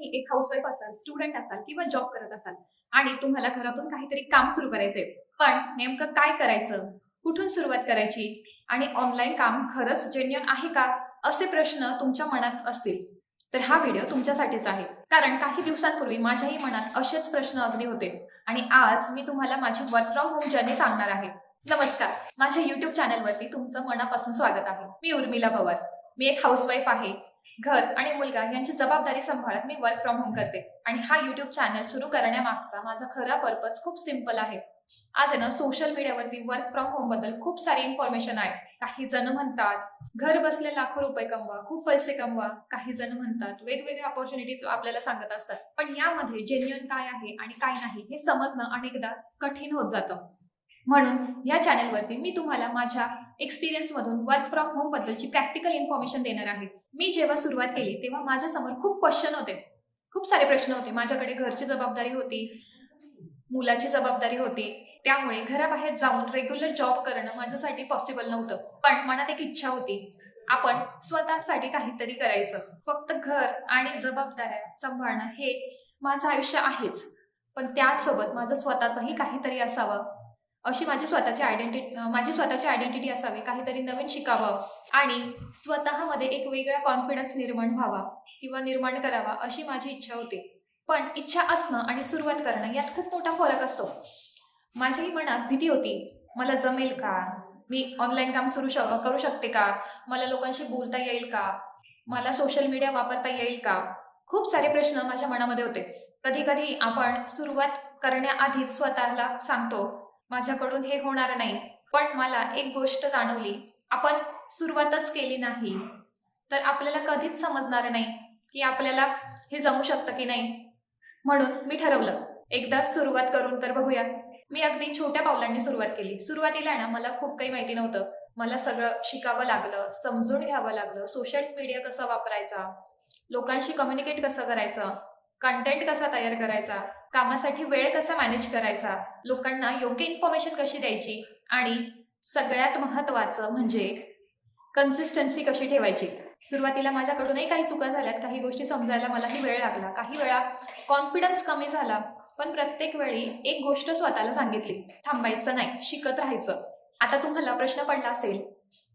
तुम्ही एक हाऊसवाईफ असाल, स्टुडंट असाल किंवा जॉब करत असाल आणि तुम्हाला घरातून काहीतरी काम सुरू करायचंय, पण नेमकं काय करायचं, कुठून सुरुवात करायची आणि ऑनलाईन काम खरंच जेन्युइन आहे का, असे प्रश्न तुमच्या मनात असतील, तर हा व्हिडिओ तुमच्यासाठीच आहे. कारण काही दिवसांपूर्वी माझ्याही मनात असेच प्रश्न अगदी होते आणि आज मी तुम्हाला माझी वर्क फ्रॉम होम जर्नी सांगणार आहे. नमस्कार, माझ्या युट्यूब चॅनलवरती तुमचं मनापासून स्वागत आहे. मी उर्मिला पवार. मी एक हाऊसवाईफ आहे. घर आणि मुलगा यांची जबाबदारी सांभाळत मी वर्क फ्रॉम होम करते आणि हा युट्यूब चॅनल सुरू करण्यामागचा माझा खरा पर्पज खूप सिंपल आहे. आज आहे ना, सोशल मीडियावरती वर्क फ्रॉम होम बद्दल खूप सारी इन्फॉर्मेशन आहे. काही जण म्हणतात घर बसल्या लाखो रुपये कमवा, खूप पैसे कमवा. काही जण म्हणतात वेगवेगळ्या ऑपॉर्च्युनिटीज आपल्याला सांगत असतात, पण यामध्ये जेन्युइन काय आहे आणि काय नाही हे समजणं अनेकदा कठीण होत जातं. म्हणून या चॅनलवरती मी तुम्हाला माझ्या एक्सपिरियन्स मधून वर्क फ्रॉम होम बद्दलची प्रॅक्टिकल इन्फॉर्मेशन देणार आहे. मी जेव्हा सुरुवात केली तेव्हा माझ्यासमोर खूप क्वेश्चन होते, खूप सारे प्रश्न होते. माझ्याकडे घरची जबाबदारी होती, मुलाची जबाबदारी होती, त्यामुळे घराबाहेर जाऊन रेग्युलर जॉब करणं माझ्यासाठी पॉसिबल नव्हतं. पण मनात एक इच्छा होती, आपण स्वतःसाठी काहीतरी करायचं. फक्त घर आणि जबाबदाऱ्या सांभाळणं हे माझं आयुष्य आहेच, पण त्यासोबत माझं स्वतःचंही काहीतरी असावं, अशी माझी स्वतःची आयडेंटिटी असावी, काहीतरी नवीन शिकावं आणि स्वतःमध्ये एक वेगळा कॉन्फिडन्स निर्माण व्हावा किंवा निर्माण करावा, अशी माझी इच्छा होती. पण इच्छा असणं आणि सुरुवात करणं यात खूप मोठा फरक असतो. माझ्याही मनात भीती होती, मला जमेल का, मी ऑनलाईन काम करू शकते का, मला लोकांशी बोलता येईल का, मला सोशल मीडिया वापरता येईल का. खूप सारे प्रश्न माझ्या मनामध्ये होते. कधी कधी आपण सुरुवात करण्याआधीच स्वतःला सांगतो, माझ्याकडून हे होणार नाही. पण मला एक गोष्ट जाणवली, आपण सुरुवातच केली नाही तर आपल्याला कधीच समजणार नाही की आपल्याला हे जमू शकतं की नाही. म्हणून मी ठरवलं, एकदा सुरुवात करून तर बघूया. मी अगदी छोट्या पावलांनी सुरुवात केली. सुरुवातीला ना मला खूप काही माहिती नव्हतं. मला सगळं शिकावं लागलं, समजून घ्यावं लागलं. सोशल मीडिया कसा वापरायचा, लोकांशी कम्युनिकेट कसं करायचं, कंटेंट कसा तयार करायचा, कामासाठी वेळ कसा मॅनेज करायचा, लोकांना योग्य इन्फॉर्मेशन कशी द्यायची आणि सगळ्यात महत्वाचं म्हणजे कन्सिस्टन्सी कशी ठेवायची. सुरुवातीला माझ्याकडूनही काही चुका झाल्यात, काही गोष्टी समजायला मलाही वेळ लागला, काही वेळा कॉन्फिडन्स कमी झाला. पण प्रत्येक वेळी एक गोष्ट स्वतःला सांगितली, थांबायचं नाही, शिकत राहायचं. आता तुम्हाला प्रश्न पडला असेल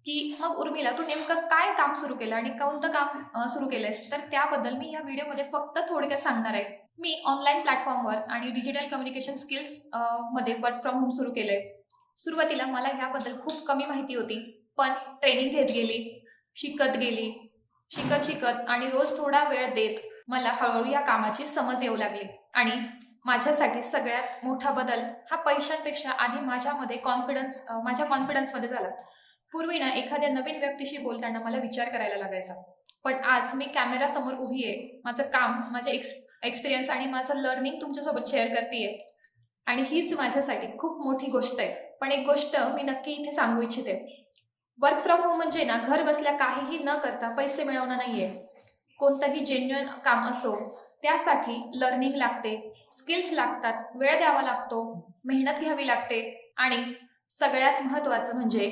की मग उर्मिला, तू नेमकं काय काम सुरू केलं आणि कोणतं काम सुरू केलंयस, तर त्याबद्दल मी या व्हिडिओमध्ये फक्त थोडक्यात सांगणार आहे. मी ऑनलाईन प्लॅटफॉर्मवर आणि डिजिटल कम्युनिकेशन स्किल्स मध्ये वर्क फ्रॉम होम सुरू केलंय. सुरुवातीला मला ह्याबद्दल खूप कमी माहिती होती, पण ट्रेनिंग घेत गेली, शिकत आणि रोज थोडा वेळ देत मला हळूहळू या कामाची समज येऊ लागली. आणि माझ्यासाठी सगळ्यात मोठा बदल हा पैशांपेक्षा आधी माझ्या कॉन्फिडन्समध्ये झाला. पूर्वी ना एखाद्या नवीन व्यक्तीशी बोलताना मला विचार करायला लागायचा, पण आज मी कॅमेरा समोर उभी आहे, माझं काम, माझे एक्सपिरियन्स आणि माझं लर्निंग तुमच्यासोबत शेअर करतेय आणि हीच माझ्यासाठी खूप मोठी गोष्ट आहे. पण एक गोष्ट मी नक्की इथे सांगू इच्छिते, वर्क फ्रॉम होम म्हणजे ना घर बसल्या काहीही न करता पैसे मिळवणं नाहीये. कोणतंही जेन्युइन काम असो त्यासाठी लर्निंग लागते, स्किल्स लागतात, वेळ द्यावा लागतो, मेहनत घ्यावी लागते आणि सगळ्यात महत्वाचं म्हणजे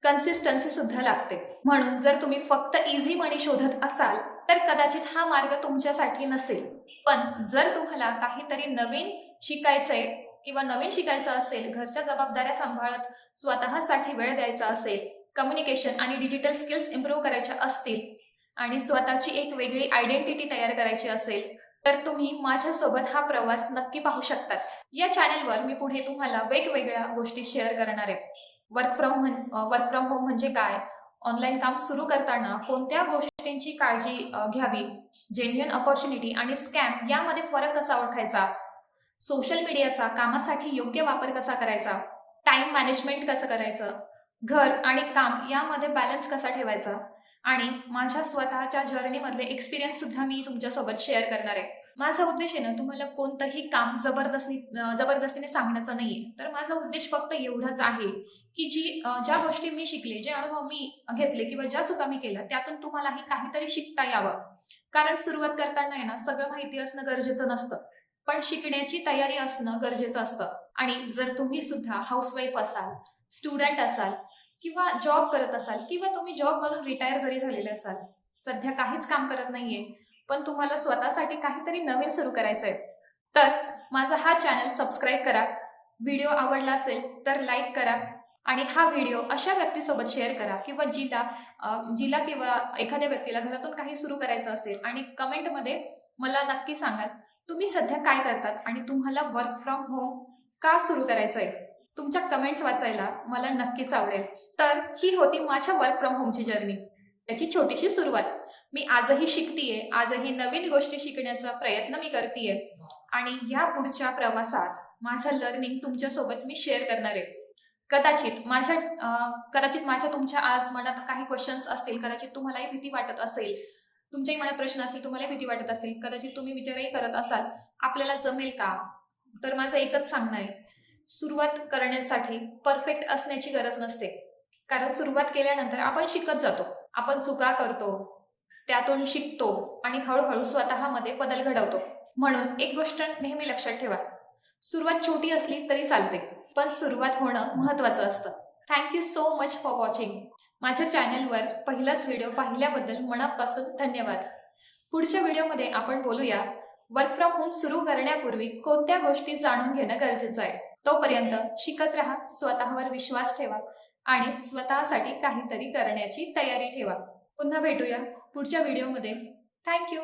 कन्सिस्टन्सी सुद्धा लागते. म्हणून जर तुम्ही फक्त इझी मनी शोधत असाल तर कदाचित हा मार्ग तुमच्यासाठी नसेल. पण जर तुम्हाला काहीतरी नवीन शिकायचं असेल, घरच्या जबाबदाऱ्या सांभाळत स्वतःसाठी वेळ द्यायचा असेल, कम्युनिकेशन आणि डिजिटल स्किल्स इम्प्रूव्ह करायच्या असतील आणि स्वतःची एक वेगळी आयडेंटिटी तयार करायची असेल, तर तुम्ही माझ्यासोबत हा प्रवास नक्की पाहू शकतात. या चॅनलवर मी पुढे तुम्हाला वेगवेगळ्या गोष्टी शेअर करणार आहे. वर्क फ्रॉम होम म्हणजे काय, ऑनलाईन काम सुरू करताना कोणत्या गोष्टींची काळजी घ्यावी, जेन्युइन ऑपॉर्च्युनिटी आणि स्कॅम यामध्ये फरक कसा ओळखायचा, सोशल मीडियाचा कामासाठी योग्य वापर कसा करायचा, टाइम मॅनेजमेंट कसं करायचं, घर आणि काम यामध्ये बॅलन्स कसा ठेवायचा आणि माझ्या स्वतःच्या जर्नीमधले एक्सपिरियन्स सुद्धा मी तुमच्यासोबत शेअर करणार आहे. माझा उद्देश आहे ना, तुम्हाला कोणतंही काम जबरदस्तीने सांगण्याचा नाहीये. तर माझा उद्देश फक्त एवढाच आहे की ज्या गोष्टी मी शिकले, जे अनुभव मी घेतले किंवा ज्या चुका मी केल्या, त्यातून तुम्हालाही काहीतरी शिकता यावं. कारण सुरुवात करताना आहे ना, सगळं माहिती असणं गरजेचं नसतं, पण शिकण्याची तयारी असणं गरजेचं असतं. आणि जर तुम्ही सुद्धा हाऊसवाईफ असाल, स्टुडंट असाल किंवा जॉब करत असाल किंवा तुम्ही जॉब मधून रिटायर जरी झालेले असाल, सध्या काहीच काम करत नाहीये, पण तुम्हाला स्वतःसाठी काहीतरी नवीन सुरू करायचंय, तर माझा हा चॅनल सबस्क्राईब करा. व्हिडिओ आवडला असेल तर लाईक करा आणि हा व्हिडिओ अशा व्यक्तीसोबत शेअर करा किंवा जिला किंवा एखाद्या व्यक्तीला घरातून काही सुरू करायचं असेल आणि कमेंटमध्ये मला नक्की सांगा तुम्ही सध्या काय करतात आणि तुम्हाला वर्क फ्रॉम होम का सुरू करायचंय. तुमच्या कमेंट्स वाचायला मला नक्कीच आवडेल. तर ही होती माझ्या वर्क फ्रॉम होमची जर्नी, त्याची छोटीशी सुरुवात. मी आजही शिकतीये, आजही नवीन गोष्टी शिकण्याचा प्रयत्न मी करतीये आणि या पुढच्या प्रवासात माझं लर्निंग तुमच्यासोबत मी शेअर करणार आहे. कदाचित माझ्या तुमच्या आज मनात काही क्वेश्चन्स असतील, कदाचित तुम्हालाही भीती वाटत असेल, तुमच्याही मनात प्रश्न असतील, तुम्हालाही भीती वाटत असेल, कदाचित तुम्ही विचारही करत असाल आपल्याला जमेल का. तर माझं एकच सांगणं आहे, सुरुवात करण्यासाठी परफेक्ट असण्याची गरज नसते, कारण सुरुवात केल्यानंतर आपण शिकत जातो, आपण चुका करतो, त्यातून शिकतो आणि हळूहळू स्वतःमध्ये बदल घडवतो. म्हणून एक गोष्ट नेहमी लक्षात ठेवा, सुरुवात छोटी असली तरी चालते, पण सुरुवात होणं महत्वाचं असतं. Thank you so much for watching. माझ्या चॅनलवर पहिलाच व्हिडिओ पाहिल्याबद्दल मनापासून धन्यवाद. पुढच्या व्हिडिओमध्ये आपण बोलूया वर्क फ्रॉम होम सुरू करण्यापूर्वी कोणत्या गोष्टी जाणून घेणं गरजेचं आहे. तोपर्यंत शिकत राहा, स्वतःवर विश्वास ठेवा आणि स्वतःसाठी काहीतरी करण्याची तयारी ठेवा. पुन्हा भेटूया पुढच्या व्हिडिओमध्ये. थँक्यू.